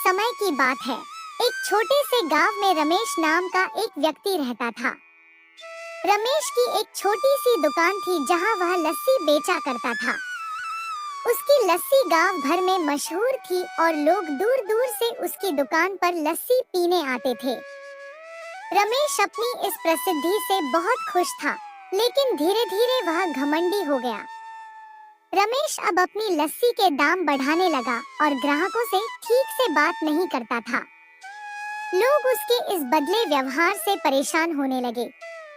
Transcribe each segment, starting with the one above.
समय की बात है। एक छोटे से गांव में रमेश नाम का एक व्यक्ति रहता था। रमेश की एक छोटी सी दुकान थी जहां वह लस्सी बेचा करता था। उसकी लस्सी गांव भर में मशहूर थी और लोग दूर दूर से उसकी दुकान पर लस्सी पीने आते थे। रमेश अपनी इस प्रसिद्धि से बहुत खुश था, लेकिन धीरे धीरे वह घमंडी हो गया। रमेश अब अपनी लस्सी के दाम बढ़ाने लगा और ग्राहकों से ठीक से बात नहीं करता था। लोग उसके इस बदले व्यवहार से परेशान होने लगे,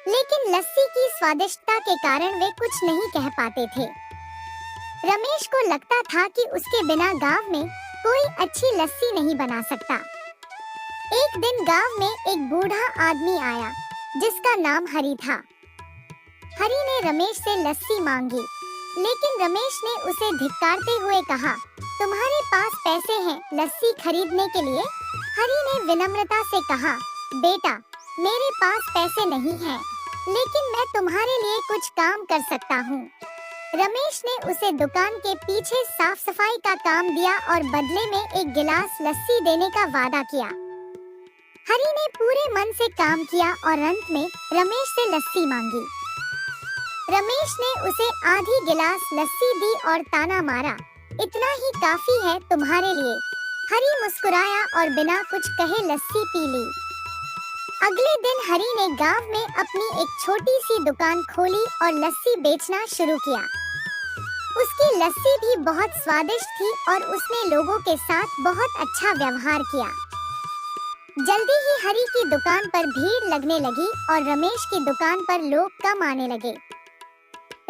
लेकिन लस्सी की स्वादिष्टता के कारण वे कुछ नहीं कह पाते थे। रमेश को लगता था कि उसके बिना गांव में कोई अच्छी लस्सी नहीं बना सकता। एक दिन गांव में एक बूढ़ा आदमी आया जिसका नाम हरी था। हरी ने रमेश से लस्सी मांगी, लेकिन रमेश ने उसे धिक्कारते हुए कहा, तुम्हारे पास पैसे हैं लस्सी खरीदने के लिए? हरी ने विनम्रता से कहा, बेटा, मेरे पास पैसे नहीं हैं, लेकिन मैं तुम्हारे लिए कुछ काम कर सकता हूँ। रमेश ने उसे दुकान के पीछे साफ सफाई का काम दिया और बदले में एक गिलास लस्सी देने का वादा किया। हरी ने पूरे मन से काम किया और अंत में रमेश से लस्सी मांगी। रमेश ने उसे आधी गिलास लस्सी दी और ताना मारा, इतना ही काफी है तुम्हारे लिए। हरी मुस्कुराया और बिना कुछ कहे लस्सी पी ली। अगले दिन हरी ने गांव में अपनी एक छोटी सी दुकान खोली और लस्सी बेचना शुरू किया। उसकी लस्सी भी बहुत स्वादिष्ट थी और उसने लोगों के साथ बहुत अच्छा व्यवहार किया। जल्दी ही हरी की दुकान पर भीड़ लगने लगी और रमेश की दुकान पर लोग कम आने लगे।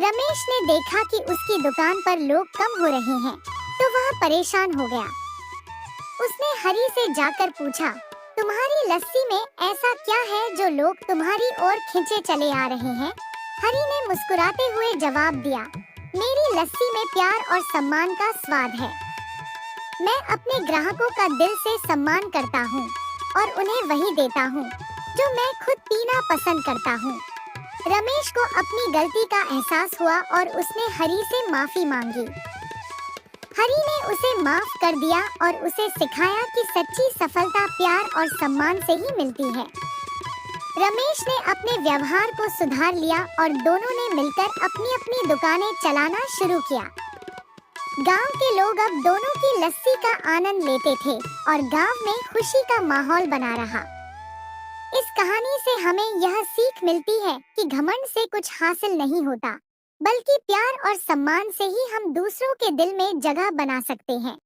रमेश ने देखा कि उसकी दुकान पर लोग कम हो रहे हैं, तो वह परेशान हो गया। उसने हरी से जाकर पूछा, तुम्हारी लस्सी में ऐसा क्या है जो लोग तुम्हारी ओर खींचे चले आ रहे हैं? हरी ने मुस्कुराते हुए जवाब दिया, मेरी लस्सी में प्यार और सम्मान का स्वाद है। मैं अपने ग्राहकों का दिल से सम्मान करता हूँ और उन्हें वही देता हूँ जो मैं खुद पीना पसंद करता हूँ। रमेश को अपनी गलती का एहसास हुआ और उसने हरी से माफी मांगी। हरी ने उसे माफ कर दिया और उसे सिखाया कि सच्ची सफलता प्यार और सम्मान से ही मिलती है। रमेश ने अपने व्यवहार को सुधार लिया और दोनों ने मिलकर अपनी अपनी दुकानें चलाना शुरू किया। गांव के लोग अब दोनों की लस्सी का आनंद लेते थे और गांव में खुशी का माहौल बना रहा। इस कहानी से हमें यह सीख मिलती है कि घमंड से कुछ हासिल नहीं होता, बल्कि प्यार और सम्मान से ही हम दूसरों के दिल में जगह बना सकते हैं।